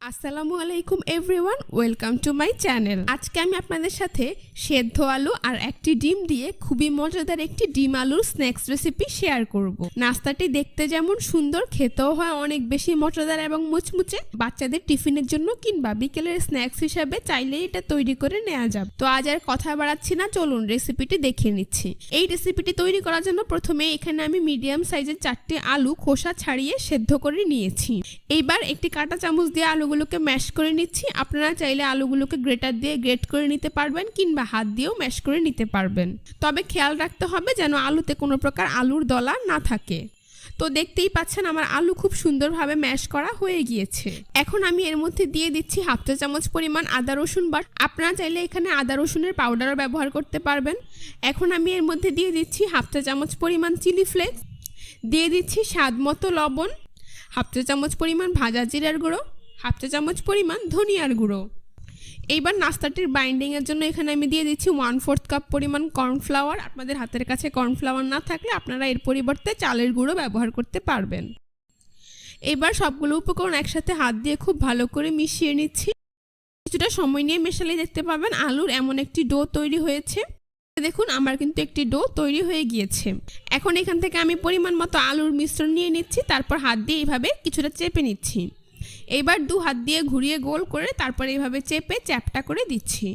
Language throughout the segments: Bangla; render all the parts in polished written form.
আসসালামু আলাইকুম everyone, welcome to my channel. আজকে আমি আপনাদের সাথে সেদ্ধ আলু আর একটি ডিম দিয়ে খুবই মজাদার একটি ডিম আলুর স্ন্যাক্স রেসিপি শেয়ার করব। নাস্তাটি দেখতে যেমন সুন্দর, খেতেও হয় অনেক বেশি মজাদার এবং মুচমুচে। বাচ্চাদের টিফিনের জন্য কিংবা বিকেলের স্ন্যাক্স হিসাবে চাইলেই এটা তৈরি করে নেওয়া যাবে। তো আজ আর কথা বাড়াচ্ছি না, চলুন রেসিপিটি দেখে নিচ্ছি। এই রেসিপিটি তৈরি করার জন্য প্রথমে এখানে আমি মিডিয়াম সাইজের 4টি আলু খোসা ছাড়িয়ে সেদ্ধ করে নিয়েছি। এইবার একটি কাঁটা চামচ দিয়ে আলুগুলোকে ম্যাশ করে নিচ্ছি। আপনারা চাইলে আলুগুলোকে গ্রেটার দিয়ে গ্রেট করে নিতে পারবেন কিংবা হাত দিয়েও ম্যাশ করে নিতে পারবেন। তবে খেয়াল রাখতে হবে যেন আলুতে কোনো প্রকার আলুর দলা না থাকে। তো দেখতেই পাচ্ছেন আমার আলু খুব সুন্দরভাবে ম্যাশ করা হয়ে গিয়েছে। এখন আমি এর মধ্যে দিয়ে দিচ্ছি হাফ চা চামচ পরিমাণ আদা রসুন বাটা। আপনারা চাইলে এখানে আদা রসুনের পাউডারও ব্যবহার করতে পারবেন। এখন আমি এর মধ্যে দিয়ে দিচ্ছি হাফ চা চামচ পরিমাণ চিলি ফ্লেক্স, দিয়ে দিচ্ছি স্বাদ মতো লবণ, হাফ চা চামচ পরিমাণ ভাজা জিরার গুঁড়ো, হাফ চা চামচ পরিমাণ ধনিয়ার গুঁড়ো। এইবার নাস্তাটির বাইন্ডিংয়ের জন্য এখানে আমি দিয়ে দিচ্ছি 1/4 কাপ পরিমাণ কর্নফ্লাওয়ার। আপনাদের হাতের কাছে কর্নফ্লাওয়ার না থাকলে আপনারা এর পরিবর্তে চালের গুঁড়ো ব্যবহার করতে পারবেন। এবার সবগুলো উপকরণ একসাথে হাত দিয়ে খুব ভালো করে মিশিয়ে নিচ্ছি। কিছুটা সময় নিয়ে মেশালে দেখতে পাবেন আলুর এমন একটি ডো তৈরি হয়েছে। দেখুন আমার কিন্তু একটি ডো তৈরি হয়ে গিয়েছে। এখন এখান থেকে আমি পরিমাণ মতো আলুর মিশ্রণ নিয়ে নিচ্ছি, তারপর হাত দিয়ে এইভাবে কিছুটা চেপে নিচ্ছি। এইবার 2 হাত দিয়ে ঘুরিয়ে গোল করে তারপর এইভাবে চেপে চ্যাপটা করে দিচ্ছি।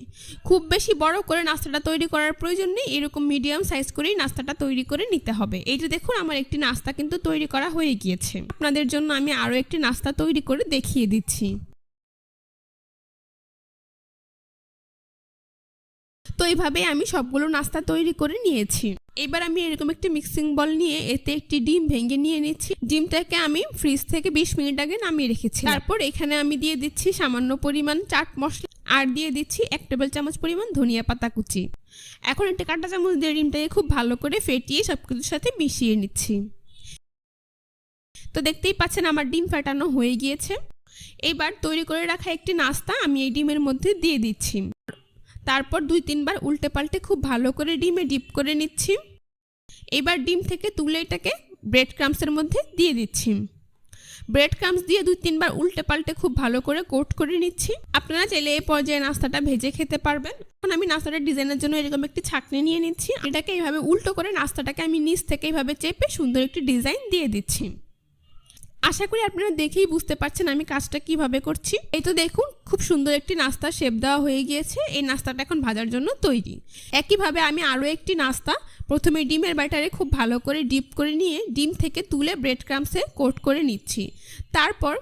খুব বেশি বড় করে নাস্তাটা তৈরি করার প্রয়োজন নেই, এরকম মিডিয়াম সাইজ করেই নাস্তাটা তৈরি করে নিতে হবে। এই যে দেখুন আমার একটি নাস্তা কিন্তু তৈরি করা হয়ে গিয়েছে। আপনাদের জন্য আমি আরও একটি নাস্তা তৈরি করে দেখিয়ে দিচ্ছি। তো এইভাবে আমি সবগুলো নাস্তা তৈরি করে নিয়েছি। এবার আমি এরকম একটি মিক্সিং বল নিয়ে এতে একটি ডিম ভেঙে নিয়ে নিচ্ছি। ডিমটাকে আমি ফ্রিজ থেকে 20 মিনিট আগে নামিয়ে রেখেছি। তারপর এখানে আমি দিয়ে দিচ্ছি সামান্য পরিমাণ চাট মশলা আর দিয়ে দিচ্ছি 1 টেবিল চামচ পরিমাণ ধনিয়া পাতা কুচি। এখন একটা কাঁটা চামচ দিয়ে ডিমটাকে খুব ভালো করে ফেটিয়ে সবকিছুর সাথে মিশিয়ে নিচ্ছি। তো দেখতেই পাচ্ছেন আমার ডিম ফাটানো হয়ে গিয়েছে। এবার তৈরি করে রাখা একটি নাস্তা আমি এই ডিমের মধ্যে দিয়ে দিচ্ছি। তারপর 2-3 বার উল্টে পাল্টে খুব ভালো করে ডিমে ডিপ করে নিচ্ছি। এবার ডিম থেকে তুলে এটাকে ব্রেড ক্রাম্বসের মধ্যে দিয়ে দিচ্ছি। ব্রেড ক্রাম্বস দিয়ে 2-3 বার উল্টে পাল্টে খুব ভালো করে কোট করে নিচ্ছি। আপনারা চাইলে এই পর্যায়ে নাস্তাটা ভেজে খেতে পারবেন। এখন আমি নাস্তাটার ডিজাইনের জন্য এরকম একটি ছাঁকনি নিয়ে নিচ্ছি। এটাকে এইভাবে উল্টো করে নাস্তাটাকে আমি নিচ থেকে এইভাবে চেপে সুন্দর একটি ডিজাইন দিয়ে দিচ্ছি। আশা করি আপনারা দেখেই বুঝতে পারছেন আমি কাজটা কিভাবে করছি। এই তো দেখুন খুব সুন্দর একটি নাস্তা শেপ দেওয়া হয়ে গিয়েছে। এই নাস্তাটা এখন ভাজার জন্য তৈরি। একইভাবে আমি আরও একটি নাস্তা প্রথমে ডিমের ব্যাটারে খুব ভালো করে ডিপ করে নিয়ে ডিম থেকে তুলে ব্রেড ক্রাম্বসে কোট করে নিচ্ছি। তারপর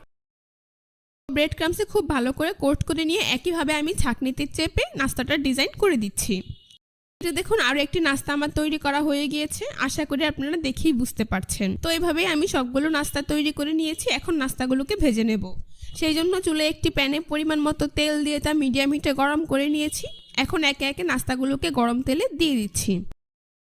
ব্রেড ক্রাম্বসে খুব ভালো করে কোট করে নিয়ে একইভাবে আমি ছাঁকনিতে চেপে নাস্তাটার ডিজাইন করে দিচ্ছি। এটা দেখুন আরও একটি নাস্তা আমার তৈরি করা হয়ে গিয়েছে। আশা করি আপনারা দেখেই বুঝতে পারছেন। তো এইভাবেই আমি সবগুলো নাস্তা তৈরি করে নিয়েছি। এখন নাস্তাগুলোকে ভেজে নেব। সেই জন্য চুলে একটি প্যানে পরিমাণ মতো তেল দিয়ে তা মিডিয়াম হিটে গরম করে নিয়েছি। এখন একে একে নাস্তাগুলোকে গরম তেলে দিয়ে দিচ্ছি।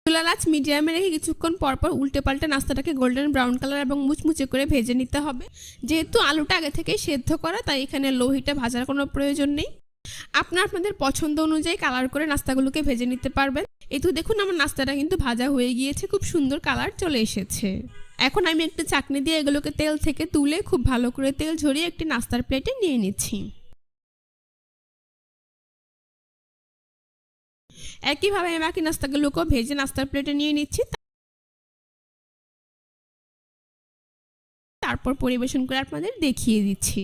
চুলার আঁচ মিডিয়ামে রেখে কিছুক্ষণ পরপর উল্টে পাল্টে নাস্তাটাকে গোল্ডেন ব্রাউন কালার এবং মুচমুচে করে ভেজে নিতে হবে। যেহেতু আলুটা আগে থেকেই সেদ্ধ করা, তাই এখানে লো হিটে ভাজার কোনো প্রয়োজন নেই। আপনাদের পছন্দ অনুযায়ী কালার করে নাস্তাগুলোকে ভেজে নিতে পারবেন। এই তো দেখুন আমার নাস্তাটা কিন্তু ভাজা হয়ে গিয়েছে, খুব সুন্দর কালার চলে এসেছে। এখন আমি একটু চাকনি দিয়ে এগুলোকে তেল থেকে তুলে খুব ভালো করে তেল ঝরিয়ে একটি নাস্তার প্লেটে নিয়ে নিচ্ছি। একইভাবে আমি বাকি নাস্তাগুলোকেও ভেজে নাস্তার প্লেটে নিয়ে নিচ্ছি। তারপর পরিবেশন করে আপনাদের দেখিয়ে দিচ্ছি।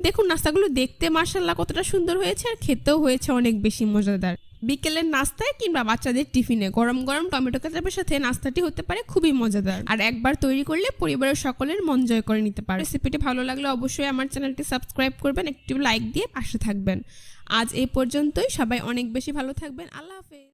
দেখুন নাস্তাগুলো দেখতে মাশাআল্লাহ কতটা সুন্দর হয়েছে আর খেতেও হয়েছে অনেক বেশি মজাদার। বিকেলের নাস্তায় কিংবা বাচ্চাদের টিফিনে গরম গরম টমেটো কেচাপের সাথে নাস্তাটি হতে পারে খুবই মজাদার। আর একবার তৈরি করলে পরিবারের সকলের মন জয় করে নিতে পারে। রেসিপিটি ভালো লাগলে অবশ্যই আমার চ্যানেলটি সাবস্ক্রাইব করবেন, একটু লাইক দিয়ে পাশে থাকবেন। আজ এই পর্যন্তই। সবাই অনেক বেশি ভালো থাকবেন। আল্লাহ হাফেজ।